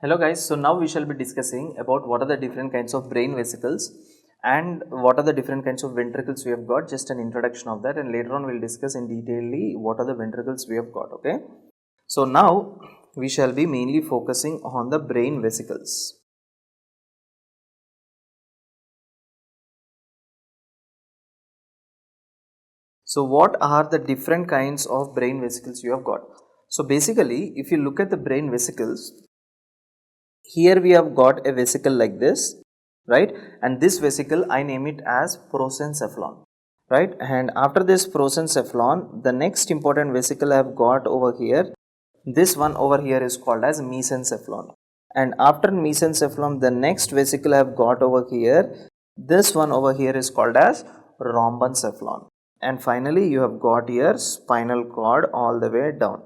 Hello guys, so now we shall be discussing about what are the different kinds of brain vesicles and what are the different kinds of ventricles we have got, just an introduction of that, and later on we will discuss in detailly what are the ventricles we have got, okay. So now we shall be mainly focusing on the brain vesicles. So what are the different kinds of brain vesicles you have got? So basically if you look at the brain vesicles, here we have got a vesicle like this, right, and this vesicle I name it as prosencephalon, right, and after this prosencephalon the next important vesicle I have got over here, this one over here is called as mesencephalon, and after mesencephalon the next vesicle I have got over here, this one over here is called as rhombencephalon, and finally you have got here spinal cord all the way down,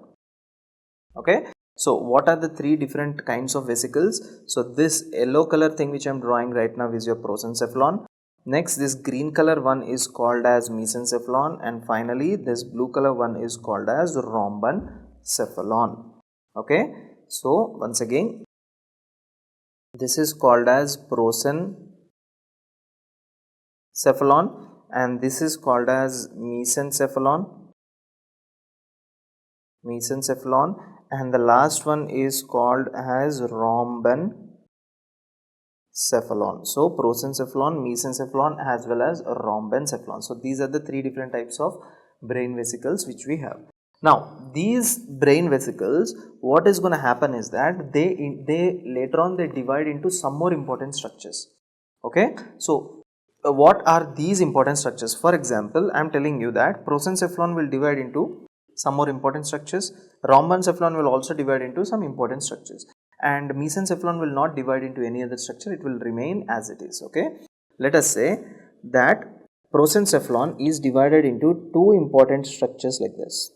okay. So what are the three different kinds of vesicles? So this yellow color thing which I am drawing right now is your prosencephalon. Next this green color one is called as mesencephalon, and finally this blue color one is called as rhombencephalon. Okay. So once again this is called as prosencephalon and this is called as mesencephalon, and the last one is called as rhombencephalon. So prosencephalon, mesencephalon as well as rhombencephalon. So these are the three different types of brain vesicles which we have. Now these brain vesicles, what is going to happen is that they later on they divide into some more important structures. Okay. So what are these important structures? For example, I am telling you that prosencephalon will divide into some more important structures, rhombencephalon will also divide into some important structures, and mesencephalon will not divide into any other structure, it will remain as it is, okay. Let us say that prosencephalon is divided into two important structures like this.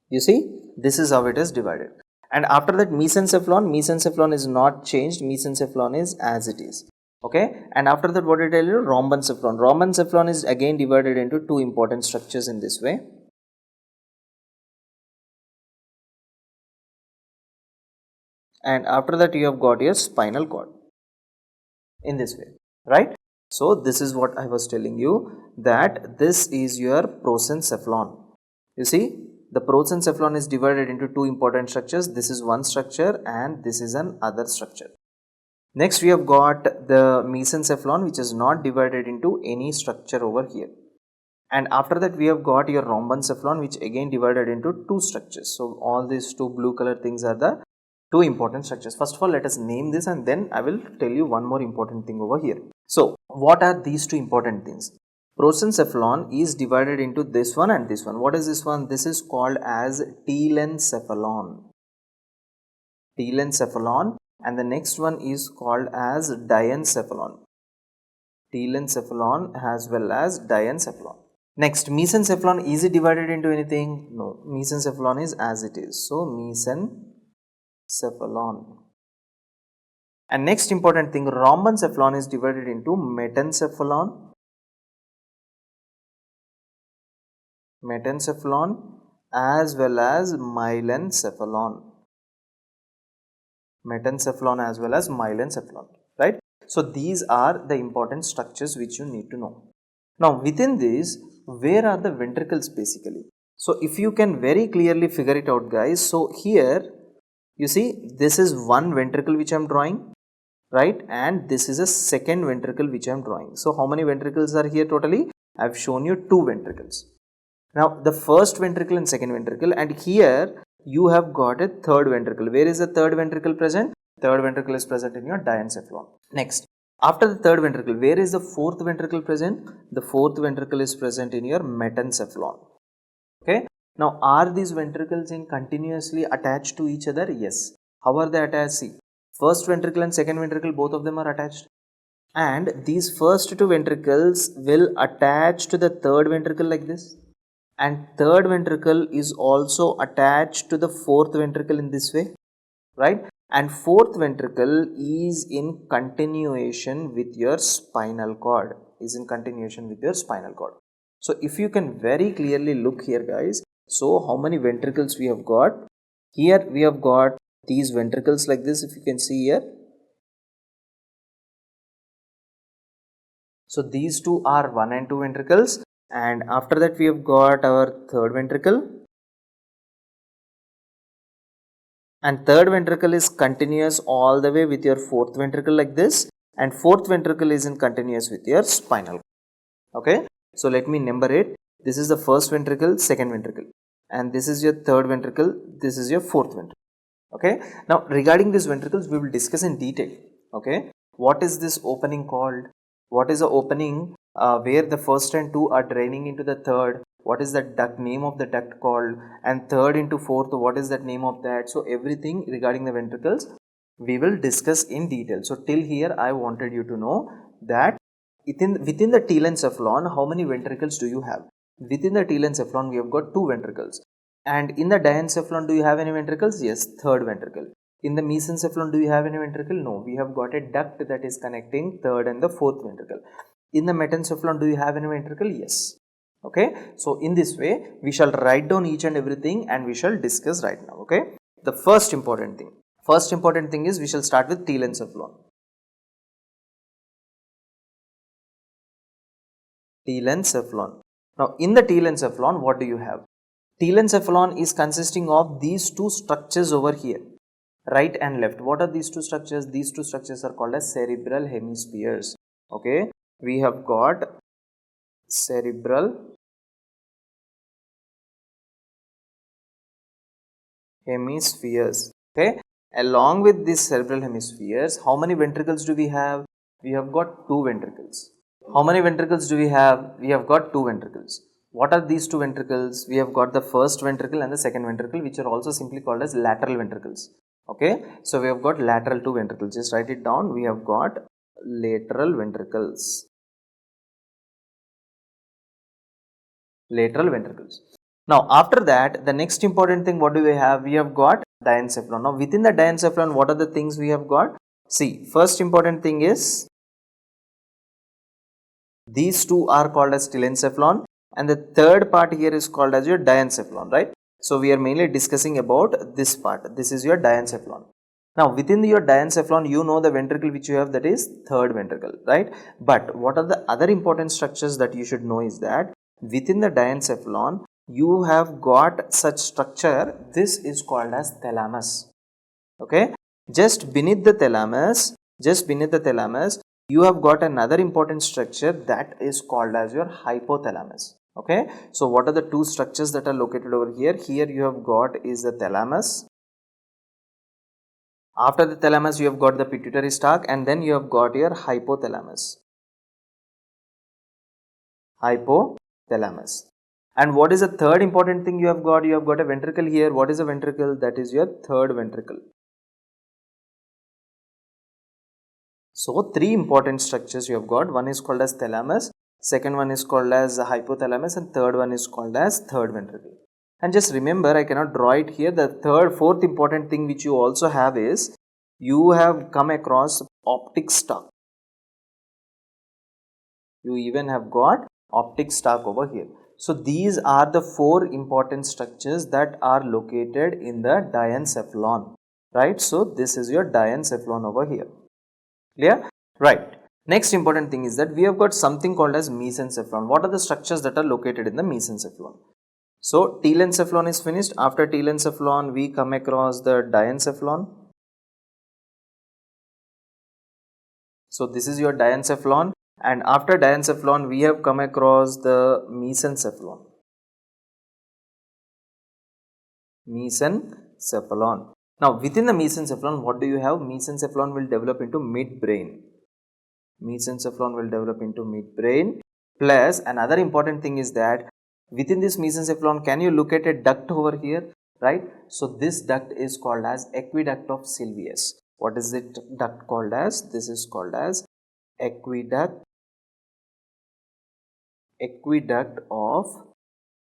You see, this is how it is divided. And after that mesencephalon is not changed, mesencephalon is as it is. Okay, and after that what did I tell you? Rhombencephalon is again divided into two important structures in this way. And after that you have got your spinal cord in this way, right? So this is what I was telling you, that this is your prosencephalon. You see, the prosencephalon is divided into two important structures. This is one structure and this is an other structure. Next we have got the mesencephalon, which is not divided into any structure over here. And after that we have got your rhombencephalon, which again divided into two structures. So all these two blue color things are the two important structures. First of all, let us name this and then I will tell you one more important thing over here. So what are these two important things? Prosencephalon is divided into this one and this one. What is this one? This is called as Telencephalon. And the next one is called as Diencephalon. Telencephalon as well as Diencephalon. Next, mesencephalon, is it divided into anything? No, mesencephalon is as it is. So mesencephalon. And next important thing, rhombencephalon is divided into metencephalon, as well as myelencephalon. Right? So these are the important structures which you need to know. Now within this, where are the ventricles basically? So if you can very clearly figure it out guys, so here you see this is one ventricle which I am drawing, right, and this is a second ventricle which I am drawing. So how many ventricles are here totally? I have shown you two ventricles. Now the first ventricle and second ventricle, and here you have got a third ventricle. Where is the third ventricle present? Third ventricle is present in your diencephalon. Next, after the third ventricle, where is the fourth ventricle present? The fourth ventricle is present in your metencephalon. Okay. Now are these ventricles in continuously attached to each other? Yes. How are they attached? See, first ventricle and second ventricle, both of them are attached, and these first two ventricles will attach to the third ventricle like this, and third ventricle is also attached to the fourth ventricle in this way, right, and fourth ventricle is in continuation with your spinal cord, So if you can very clearly look here guys, So how many ventricles we have got? Here we have got these ventricles like this, if you can see here. So these two are 1 and 2 ventricles, and after that we have got our third ventricle, and third ventricle is continuous all the way with your fourth ventricle like this, and fourth ventricle is in continuous with your spinal. Okay, so let me number it. This is the first ventricle, second ventricle, and this is your third ventricle, this is your fourth ventricle. Okay, now regarding these ventricles we will discuss in detail. Okay, what is this opening called? What is the opening where the first and two are draining into the third? What is the duct, name of the duct called? And third into fourth, what is that name of that? So everything regarding the ventricles we will discuss in detail. So till here I wanted you to know that within the telencephalon, how many ventricles do you have? Within the telencephalon we have got 2 ventricles. And in the diencephalon, do you have any ventricles? Yes, third ventricle. In the mesencephalon, do you have any ventricle? No, we have got a duct that is connecting third and the fourth ventricle. In the metencephalon, do you have any ventricle? Yes. Okay, so in this way, we shall write down each and everything and we shall discuss right now. Okay, the first important thing is we shall start with telencephalon. Telencephalon. Now, in the telencephalon, what do you have? Telencephalon is consisting of these two structures over here, right and left. What are these two structures? These two structures are called as cerebral hemispheres. Okay, we have got cerebral hemispheres. Okay, along with these cerebral hemispheres, how many ventricles do we have? We have got 2 ventricles. How many ventricles do we have? We have got 2 ventricles. What are these 2 ventricles? We have got the first ventricle and the second ventricle, which are also simply called as lateral ventricles. Okay, so we have got lateral 2 ventricles. Just write it down. We have got lateral ventricles. Lateral ventricles. Now after that, the next important thing, what do we have? We have got diencephalon. Now within the diencephalon, what are the things we have got? See, first important thing is these two are called as telencephalon, and the third part here is called as your diencephalon, right? So we are mainly discussing about this part. This is your diencephalon. Now within your diencephalon, you know the ventricle which you have, that is third ventricle, right? But what are the other important structures that you should know is that within the diencephalon, you have got such structure. This is called as thalamus. Okay, just beneath the thalamus, you have got another important structure that is called as your hypothalamus. Okay, so what are the two structures that are located over here? Here you have got is the thalamus. After the thalamus, you have got the pituitary stalk, and then you have got your hypothalamus. Hypothalamus. And what is the third important thing you have got? You have got a ventricle here. What is a ventricle? That is your third ventricle. So 3 important structures you have got. One is called as thalamus, second one is called as hypothalamus, and third one is called as third ventricle. And just remember, I cannot draw it here. The fourth important thing which you also have is you have come across optic stalk. You even have got optic stalk over here. So these are the 4 important structures that are located in the diencephalon, right? So this is your diencephalon over here. Clear? Right. Next important thing is that we have got something called as mesencephalon. What are the structures that are located in the mesencephalon? So telencephalon is finished. After telencephalon, we come across the diencephalon. So this is your diencephalon, and after diencephalon, we have come across the mesencephalon. Mesencephalon. Now within the mesencephalon, what do you have? Mesencephalon will develop into midbrain. Mesencephalon will develop into midbrain. Plus another important thing is that within this mesencephalon, can you look at a duct over here, right? So this duct is called as aqueduct of Sylvius. What is it duct called as? This is called as aqueduct of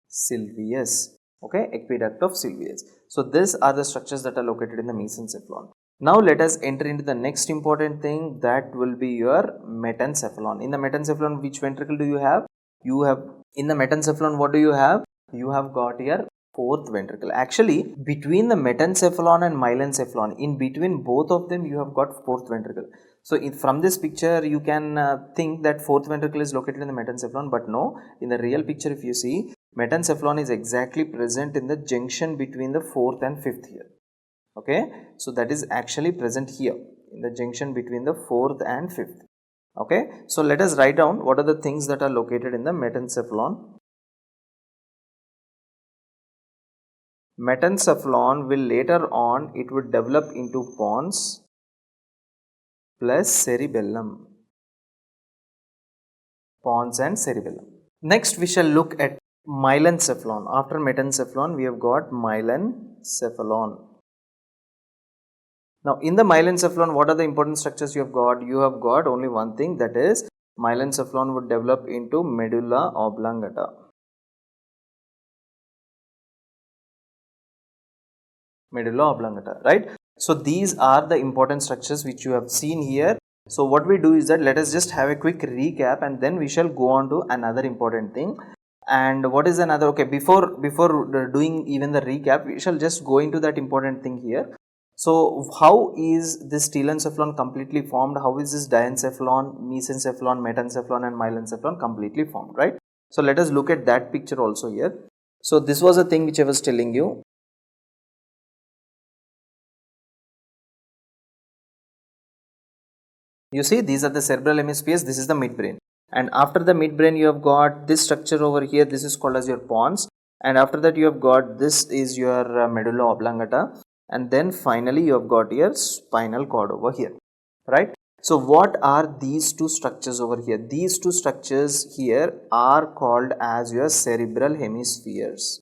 Sylvius. Okay, aqueduct of Sylvius. So these are the structures that are located in the mesencephalon. Now let us enter into the next important thing, that will be your metencephalon. In the metencephalon, which ventricle do you have? You have in the metencephalon, what do you have? You have got your Fourth ventricle. Actually, between the metencephalon and myelencephalon, in between both of them, you have got fourth ventricle. So, from this picture, you can think that fourth ventricle is located in the metencephalon, but no. In the real picture, if you see, metencephalon is exactly present in the junction between the fourth and fifth here. Okay, so that is actually present here in the junction between the fourth and fifth. Okay, so let us write down what are the things that are located in the metencephalon. Metencephalon will later on, it would develop into pons plus cerebellum. Pons and cerebellum. Next we shall look at myelencephalon. After metencephalon we have got myelencephalon. Now in the myelencephalon, what are the important structures you have got? You have got only one thing, that is myelencephalon would develop into medulla oblongata. Medulla oblongata, right? So these are the important structures which you have seen here. So what we do is that let us just have a quick recap and then we shall go on to another important thing. And what is another? Okay, before doing even the recap, we shall just go into that important thing here. So how is this telencephalon completely formed? How is this diencephalon, mesencephalon, metencephalon and myelencephalon completely formed, right? So let us look at that picture also here. So this was a thing which I was telling you. You see, these are the cerebral hemispheres, this is the midbrain. And after the midbrain, you have got this structure over here, this is called as your pons. And after that, you have got this is your medulla oblongata. And then finally, you have got your spinal cord over here, right? So, what are these two structures over here? These two structures here are called as your cerebral hemispheres.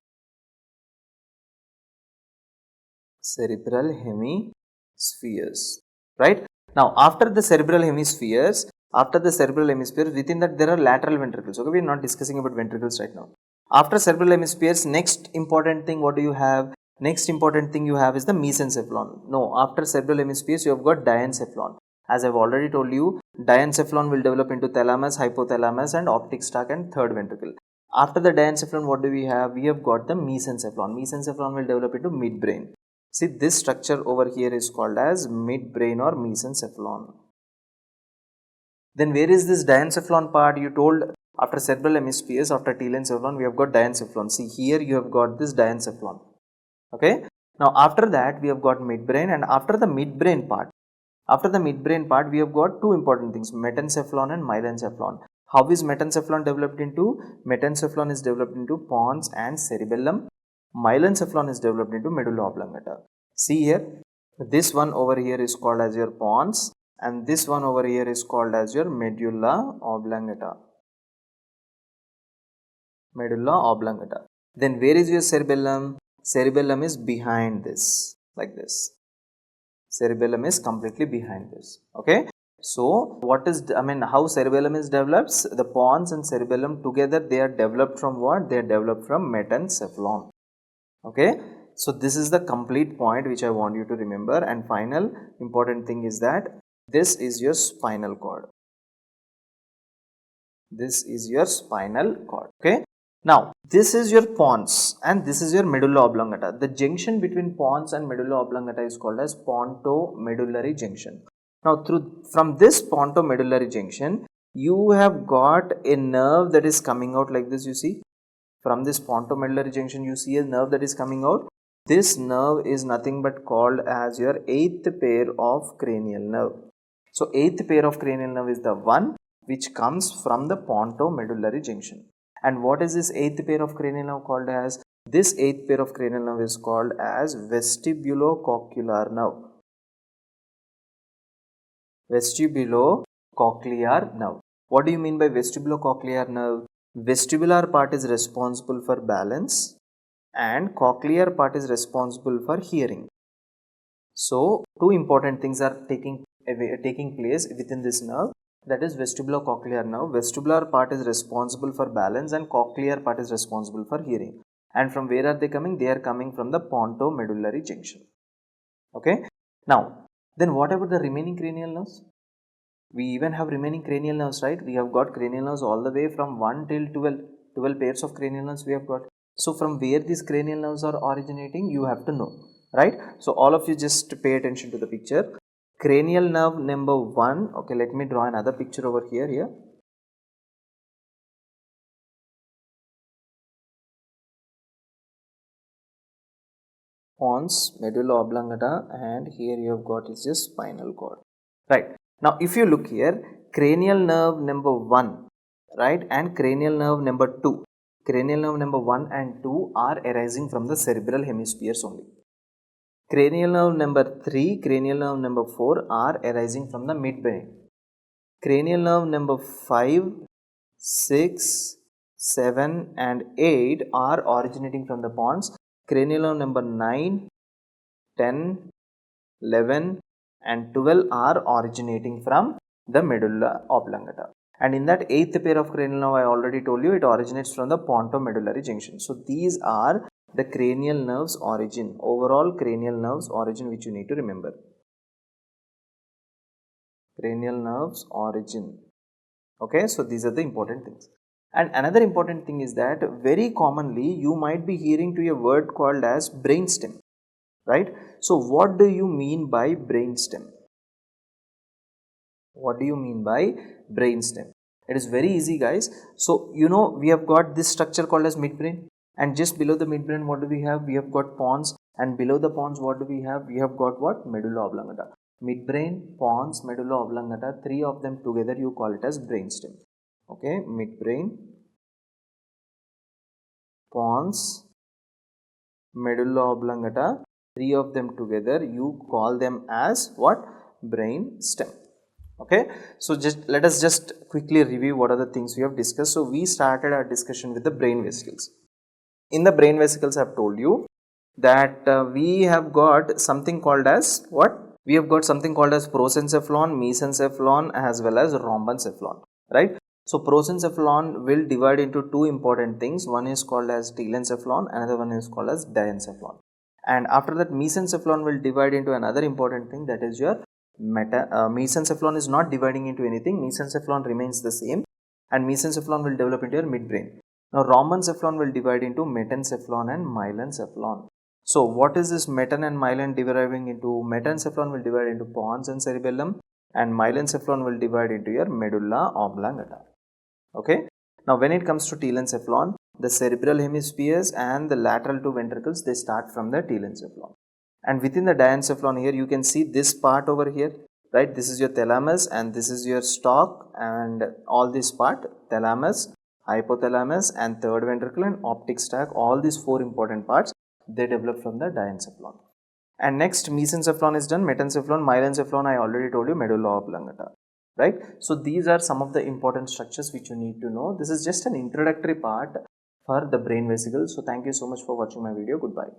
Cerebral hemispheres, right? Now, after the cerebral hemispheres, within that there are lateral ventricles. Okay, we are not discussing about ventricles right now. After cerebral hemispheres, next important thing, what do you have? Next important thing you have is the mesencephalon. No, after cerebral hemispheres, you have got diencephalon. As I have already told you, diencephalon will develop into thalamus, hypothalamus, and optic stalk and third ventricle. After the diencephalon, what do we have? We have got the mesencephalon. Mesencephalon will develop into midbrain. See, this structure over here is called as midbrain or mesencephalon. Then where is this diencephalon part? You told after cerebral hemispheres, after telencephalon, we have got diencephalon. See, here you have got this diencephalon. Okay. Now after that we have got midbrain, and after the midbrain part, we have got two important things, metencephalon and myelencephalon. How is metencephalon developed into? Metencephalon is developed into pons and cerebellum. Myelencephalon is developed into medulla oblongata. See here, this one over here is called as your pons and this one over here is called as your medulla oblongata. Medulla oblongata. Then where is your cerebellum? Cerebellum is behind this, like this. Cerebellum is completely behind this. Okay. So what is, how cerebellum is developed? The pons and cerebellum together, they are developed from what? They are developed from metencephalon. Okay. So this is the complete point which I want you to remember, and final important thing is that this is your spinal cord. This is your spinal cord. Okay. Now this is your pons and this is your medulla oblongata. The junction between pons and medulla oblongata is called as pontomedullary junction. Now from this pontomedullary junction, you have got a nerve that is coming out like this. You see, from this pontomedullary junction, you see a nerve that is coming out. This nerve is nothing but called as your eighth pair of cranial nerve. So eighth pair of cranial nerve is the one which comes from the pontomedullary junction. And what is this eighth pair of cranial nerve called as? This eighth pair of cranial nerve is called as vestibulocochlear nerve. Vestibulocochlear nerve. What do you mean by vestibulocochlear nerve? Vestibular part is responsible for balance and cochlear part is responsible for hearing. So two important things are taking place within this nerve, that is vestibulocochlear nerve. Vestibular part is responsible for balance and cochlear part is responsible for hearing. And from where are they coming? They are coming from the pontomedullary junction. Okay. Now then what about the remaining cranial nerves? We even have remaining cranial nerves, right? We have got cranial nerves all the way from 1 till 12 pairs of cranial nerves we have got. So from where these cranial nerves are originating, you have to know, right? So all of you just pay attention to the picture. Cranial nerve number 1, okay, let me draw another picture over here. Pons, medulla oblongata, and here you have got is just spinal cord, right? Now if you look here, cranial nerve number 1, right, and cranial nerve number 2, cranial nerve number 1 and 2 are arising from the cerebral hemispheres only. Cranial nerve number 3, cranial nerve number 4 are arising from the midbrain. Cranial nerve number 5, 6, 7 and 8 are originating from the pons. Cranial nerve number 9, 10, 11 and 12 are originating from the medulla oblongata. And in that 8th pair of cranial nerve, I already told you, it originates from the pontomedullary junction. So these are the cranial nerves origin, overall cranial nerves origin, which you need to remember. Cranial nerves origin. Okay, so these are the important things. And another important thing is that very commonly you might be hearing to a word called as brainstem, right? So what do you mean by brainstem? What do you mean by brainstem? It is very easy, guys. So you know, we have got this structure called as midbrain, and just below the midbrain, what do we have? We have got pons, and below the pons, what do we have? We have got what? Medulla oblongata. Midbrain, pons, medulla oblongata, three of them together you call it as brainstem. Okay, midbrain, pons, medulla oblongata, three of them together you call them as what? Brain stem. Okay, so just let us just quickly review what are the things we have discussed. So we started our discussion with the brain vesicles. In the brain vesicles, I have told you that we have got something called as what? We have got something called as prosencephalon, mesencephalon as well as rhombencephalon, right? So prosencephalon will divide into two important things. One is called as telencephalon, another one is called as diencephalon. And after that, mesencephalon will divide into another important thing, that is your mesencephalon is not dividing into anything. Mesencephalon remains the same, and mesencephalon will develop into your midbrain. Now rhombencephalon will divide into metencephalon and myelencephalon. So what is this meten and myelin dividing into? Metencephalon will divide into pons and cerebellum, and myelencephalon will divide into your medulla oblongata. Okay. Now when it comes to telencephalon, the cerebral hemispheres and the lateral two ventricles, they start from the telencephalon. And within the diencephalon, here you can see this part over here, right? This is your thalamus and this is your stalk, and all this part, thalamus, hypothalamus and third ventricle and optic stack, all these four important parts, they develop from the diencephalon. And next, mesencephalon is done, metencephalon, myelencephalon, I already told you, medulla oblongata, right? So these are some of the important structures which you need to know. This is just an introductory part for the brain vesicles. So thank you so much for watching my video. Goodbye.